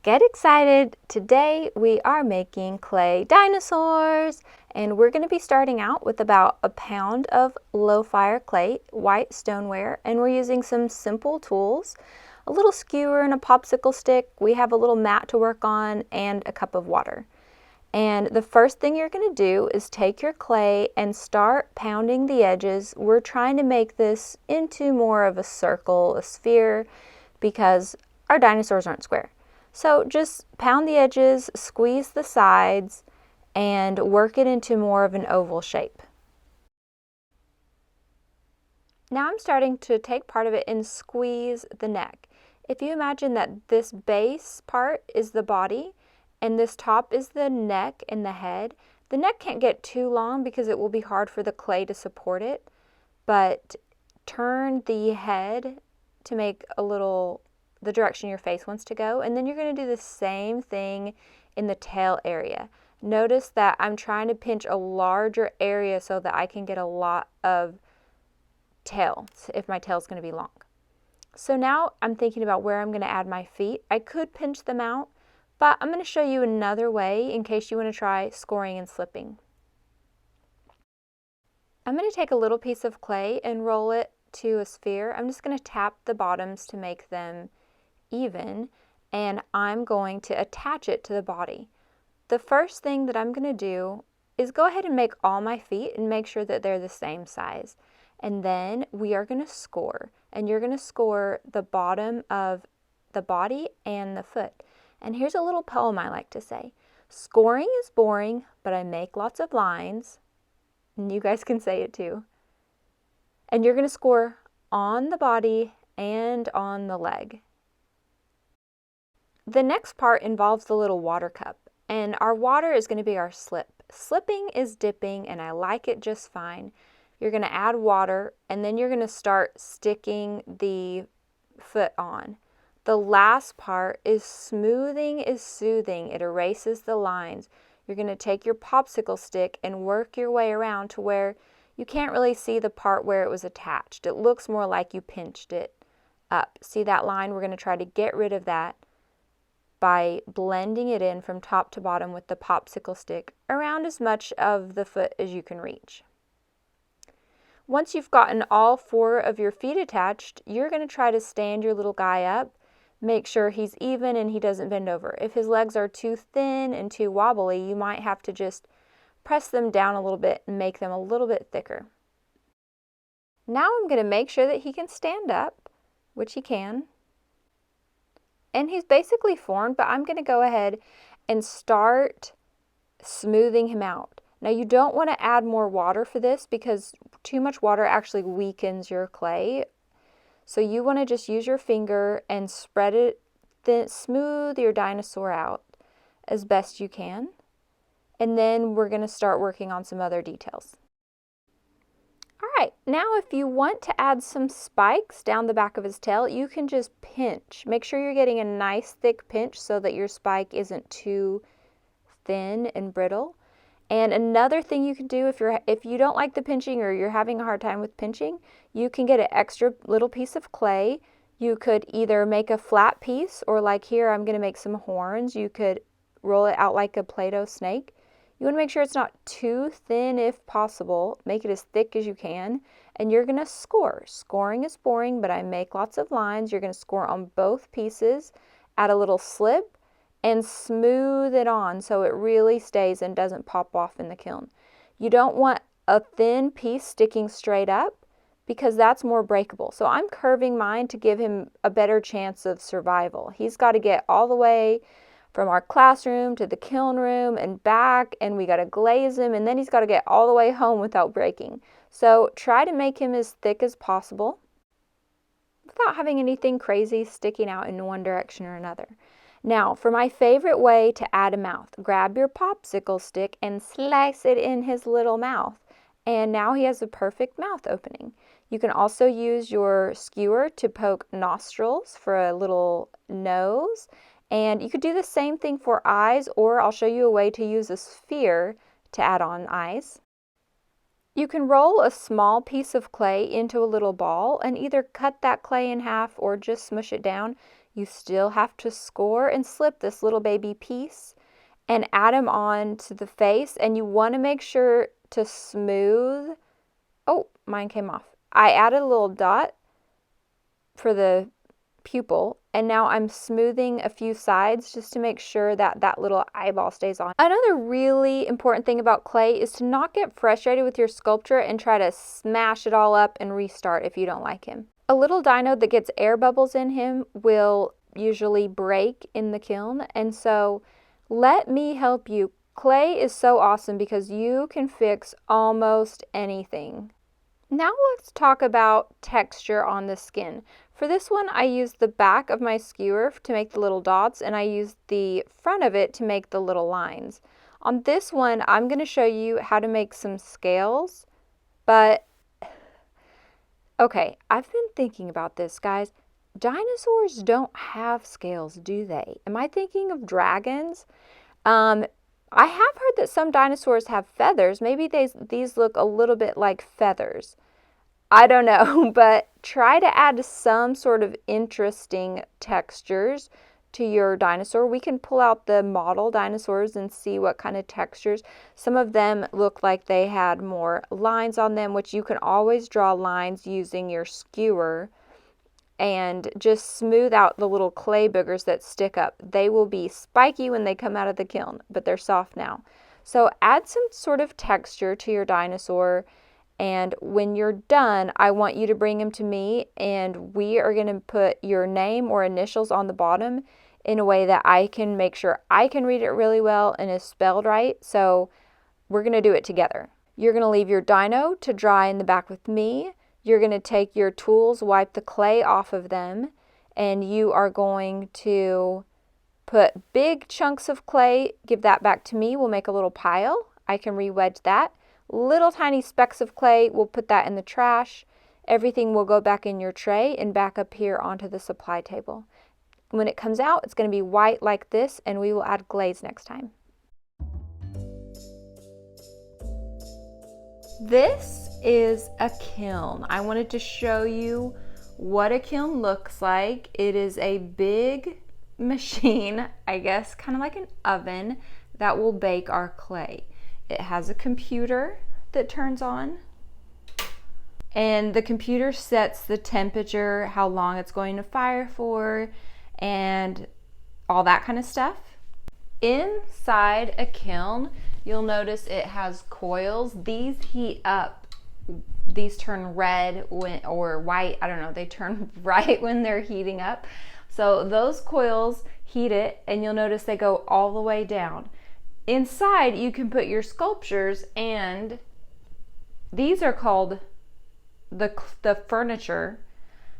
Get excited! Today we are making clay dinosaurs, and we're going to be starting out with about a pound of low fire clay, white stoneware, and we're using some simple tools, a little skewer and a popsicle stick. We have a little mat to work on and a cup of water. And the first thing you're going to do is take your clay and start pounding the edges. We're trying to make this into more of a circle, a sphere, because our dinosaurs aren't square. So just pound the edges, squeeze the sides, and work it into more of an oval shape. Now I'm starting to take part of it and squeeze the neck. If you imagine that this base part is the body and this top is the neck and the head, the neck can't get too long because it will be hard for the clay to support it, but turn the head to make a little the direction your face wants to go, and then you're going to do the same thing in the tail area. Notice that I'm trying to pinch a larger area so that I can get a lot of tail if my tail is going to be long. So now I'm thinking about where I'm going to add my feet. I could pinch them out, but I'm going to show you another way in case you want to try scoring and slipping. I'm going to take a little piece of clay and roll it to a sphere. I'm just going to tap the bottoms to make them even, and I'm going to attach it to the body. The first thing that I'm going to do is go ahead and make all my feet and make sure that they're the same size. And then we are going to score, and you're going to score the bottom of the body and the foot. And here's a little poem I like to say. Scoring is boring, but I make lots of lines. And you guys can say it too. And you're going to score on the body and on the leg. The next part involves the little water cup, and our water is going to be our slip. Slipping is dipping, and I like it just fine. You're going to add water, and then you're going to start sticking the foot on. The last part is smoothing is soothing. It erases the lines. You're going to take your popsicle stick and work your way around to where you can't really see the part where it was attached. It looks more like you pinched it up. See that line? We're going to try to get rid of that by blending it in from top to bottom with the popsicle stick around as much of the foot as you can reach. Once you've gotten all 4 of your feet attached, you're going to try to stand your little guy up. Make sure he's even and he doesn't bend over. If his legs are too thin and too wobbly, you might have to just press them down a little bit and make them a little bit thicker. Now I'm going to make sure that he can stand up, which he can. And he's basically formed, but I'm going to go ahead and start smoothing him out. Now you don't want to add more water for this because too much water actually weakens your clay. So you want to just use your finger and spread it, then smooth your dinosaur out as best you can. And then we're going to start working on some other details. Alright, now if you want to add some spikes down the back of his tail, you can just pinch. Make sure you're getting a nice thick pinch so that your spike isn't too thin and brittle. And another thing you can do if you don't like the pinching or you're having a hard time with pinching, you can get an extra little piece of clay. You could either make a flat piece, or like here I'm going to make some horns. You could roll it out like a Play-Doh snake. You want to make sure it's not too thin if possible. Make it as thick as you can. And you're going to score. Scoring is boring, but I make lots of lines. You're going to score on both pieces, add a little slip, and smooth it on so it really stays and doesn't pop off in the kiln. You don't want a thin piece sticking straight up because that's more breakable. So I'm curving mine to give him a better chance of survival. He's got to get all the way from our classroom to the kiln room and back, and we got to glaze him, and then he's got to get all the way home without breaking. So try to make him as thick as possible without having anything crazy sticking out in one direction or another. Now, for my favorite way to add a mouth, grab your popsicle stick and slice it in his little mouth. And now he has a perfect mouth opening. You can also use your skewer to poke nostrils for a little nose. And you could do the same thing for eyes, or I'll show you a way to use a sphere to add on eyes. You can roll a small piece of clay into a little ball and either cut that clay in half or just smush it down. you still have to score and slip this little baby piece and add them on to the face, and you want to make sure to smooth. Oh, mine came off. I added a little dot for the pupil, and now I'm smoothing a few sides just to make sure that that little eyeball stays on. Another really important thing about clay is to not get frustrated with your sculpture and try to smash it all up and restart if you don't like him. A little dino that gets air bubbles in him will usually break in the kiln, and so let me help you. Clay is so awesome because you can fix almost anything. Now let's talk about texture on the skin. For this one, I used the back of my skewer to make the little dots, and I used the front of it to make the little lines. On this one, I'm going to show you how to make some scales, but okay, I've been thinking about this, guys. Dinosaurs don't have scales, do they? Am I thinking of dragons? I have heard that some dinosaurs have feathers. Maybe these look a little bit like feathers. I don't know, but try to add some sort of interesting textures to your dinosaur. We can pull out the model dinosaurs and see what kind of textures. Some of them look like they had more lines on them, which you can always draw lines using your skewer and just smooth out the little clay boogers that stick up. They will be spiky when they come out of the kiln, but they're soft now. So add some sort of texture to your dinosaur, and when you're done, I want you to bring him to me, and we are going to put your name or initials on the bottom in a way that I can make sure I can read it really well and is spelled right. So we're going to do it together. You're going to leave your dino to dry in the back with me. You're going to take your tools, wipe the clay off of them, and you are going to put big chunks of clay, give that back to me. We'll make a little pile. I can re-wedge that. Little tiny specks of clay, we'll put that in the trash. Everything will go back in your tray and back up here onto the supply table. When it comes out, it's going to be white like this, and we will add glaze next time. This is a kiln. I wanted to show you what a kiln looks like. It is a big machine, I guess kind of like an oven, that will bake our clay. It has a computer that turns on, and the computer sets the temperature, how long it's going to fire for, and all that kind of stuff. Inside a kiln, you'll notice it has coils. These heat up. These turn red or white, I don't know, they turn right when they're heating up. So those coils heat it, and you'll notice they go all the way down. Inside, you can put your sculptures, and these are called the furniture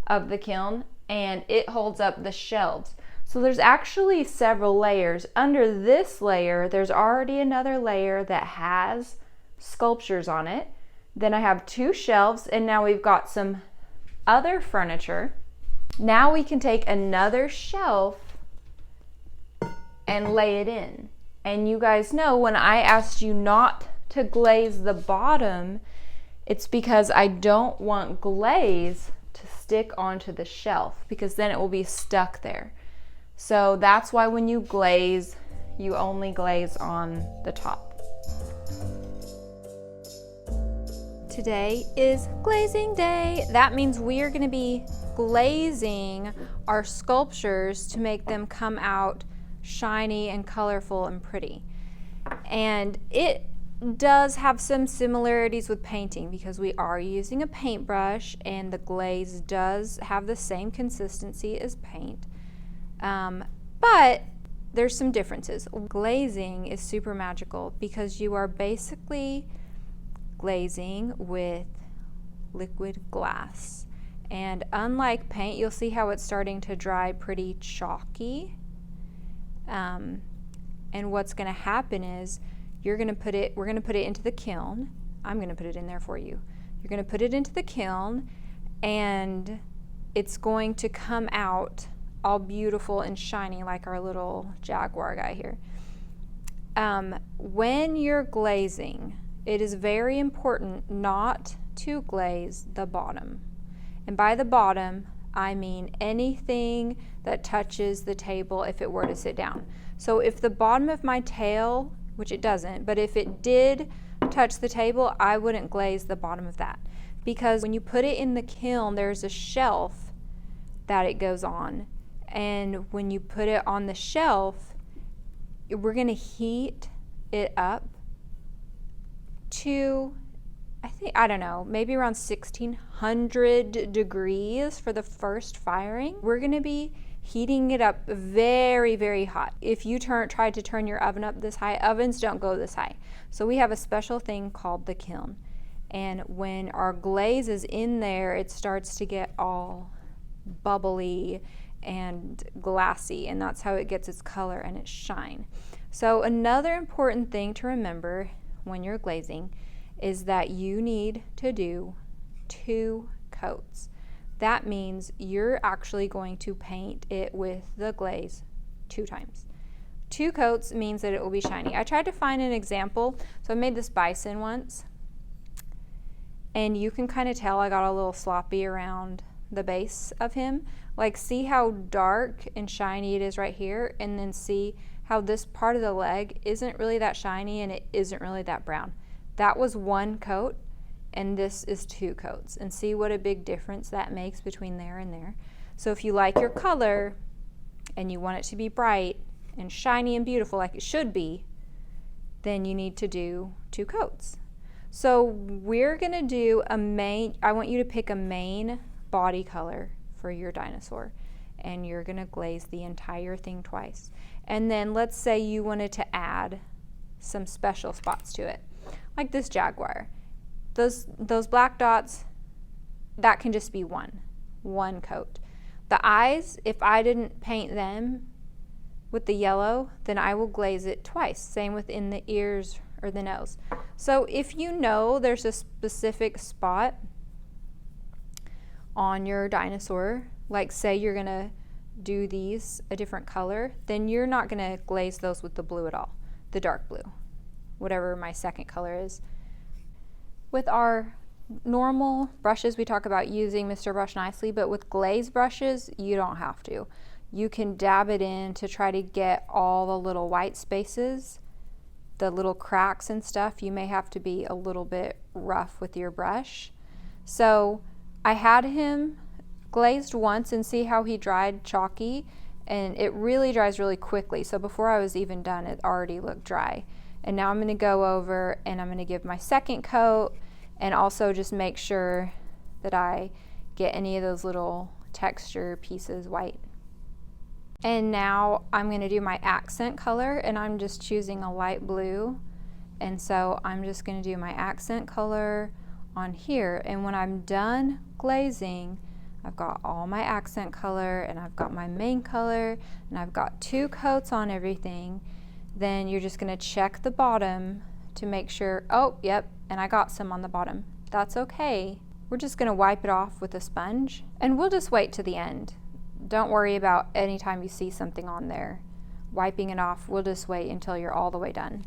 of the kiln, and it holds up the shelves. So there's actually several layers. Under this layer, there's already another layer that has sculptures on it. Then I have 2 shelves, and now we've got some other furniture. Now we can take another shelf and lay it in. And you guys know when I asked you not to glaze the bottom, it's because I don't want glaze to stick onto the shelf, because then it will be stuck there. So that's why when you glaze, you only glaze on the top. Today is glazing day. That means we are going to be glazing our sculptures to make them come out shiny and colorful and pretty. And it does have some similarities with painting because we are using a paintbrush, and the glaze does have the same consistency as paint. But there's some differences. Glazing is super magical because you are basically glazing with liquid glass. And unlike paint, you'll see how it's starting to dry pretty chalky. And what's going to happen is we're going to put it into the kiln. I'm going to put it in there for you. You're going to put it into the kiln, and it's going to come out all beautiful and shiny like our little jaguar guy here. When you're glazing, it is very important not to glaze the bottom. And by the bottom, I mean anything that touches the table if it were to sit down. So if the bottom of my tail, which it doesn't, but if it did touch the table, I wouldn't glaze the bottom of that. Because when you put it in the kiln, there's a shelf that it goes on. And when you put it on the shelf, we're going to heat it up to, I don't know, maybe around 1600 degrees for the first firing. We're going to be heating it up very, very hot. If you try to turn your oven up this high, ovens don't go this high. So we have a special thing called the kiln. And when our glaze is in there, it starts to get all bubbly and glassy, and that's how it gets its color and its shine. So another important thing to remember when you're glazing is that you need to do 2 coats. That means you're actually going to paint it with the glaze 2 times. 2 coats means that it will be shiny. I tried to find an example, so I made this bison once, and you can kind of tell I got a little sloppy around the base of him. Like, see how dark and shiny it is right here, and then see how this part of the leg isn't really that shiny and it isn't really that brown. That was 1 coat, and this is 2 coats. And see what a big difference that makes between there and there. So if you like your color and you want it to be bright and shiny and beautiful like it should be, then you need to do 2 coats. So we're gonna do I want you to pick a main body color for your dinosaur, and you're gonna glaze the entire thing twice. And then let's say you wanted to add some special spots to it, like this jaguar. Those black dots, that can just be one coat. The eyes, if I didn't paint them with the yellow, then I will glaze it twice. Same within the ears or the nose. So if you know there's a specific spot on your dinosaur, like say you're gonna do these a different color, then you're not gonna glaze those with the blue at all, the dark blue, whatever my second color is. With our normal brushes, we talk about using Mr. Brush Nicely, but with glaze brushes, you don't have to. You can dab it in to try to get all the little white spaces, the little cracks and stuff. You may have to be a little bit rough with your brush. So I had him glazed once and see how he dried chalky, and it really dries really quickly. So before I was even done, it already looked dry. And now I'm going to go over and I'm going to give my second coat, and also just make sure that I get any of those little texture pieces white. And now I'm going to do my accent color, and I'm just choosing a light blue. And so I'm just going to do my accent color on here. And when I'm done glazing, I've got all my accent color, and I've got my main color, and I've got 2 coats on everything. Then you're just going to check the bottom to make sure, oh, yep, and I got some on the bottom. That's okay. We're just going to wipe it off with a sponge, and we'll just wait to the end. Don't worry about any time you see something on there wiping it off. We'll just wait until you're all the way done.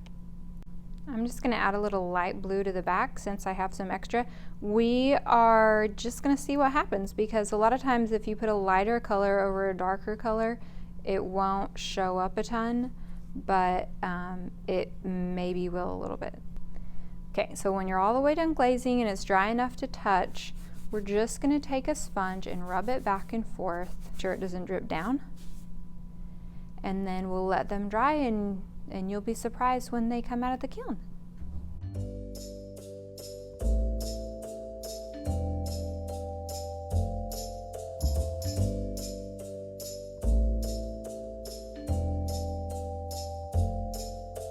I'm just going to add a little light blue to the back since I have some extra. We are just going to see what happens, because a lot of times if you put a lighter color over a darker color, it won't show up a ton, but it maybe will a little bit. Okay, so when you're all the way done glazing and it's dry enough to touch, we're just going to take a sponge and rub it back and forth, sure it doesn't drip down. And then we'll let them dry, and you'll be surprised when they come out of the kiln.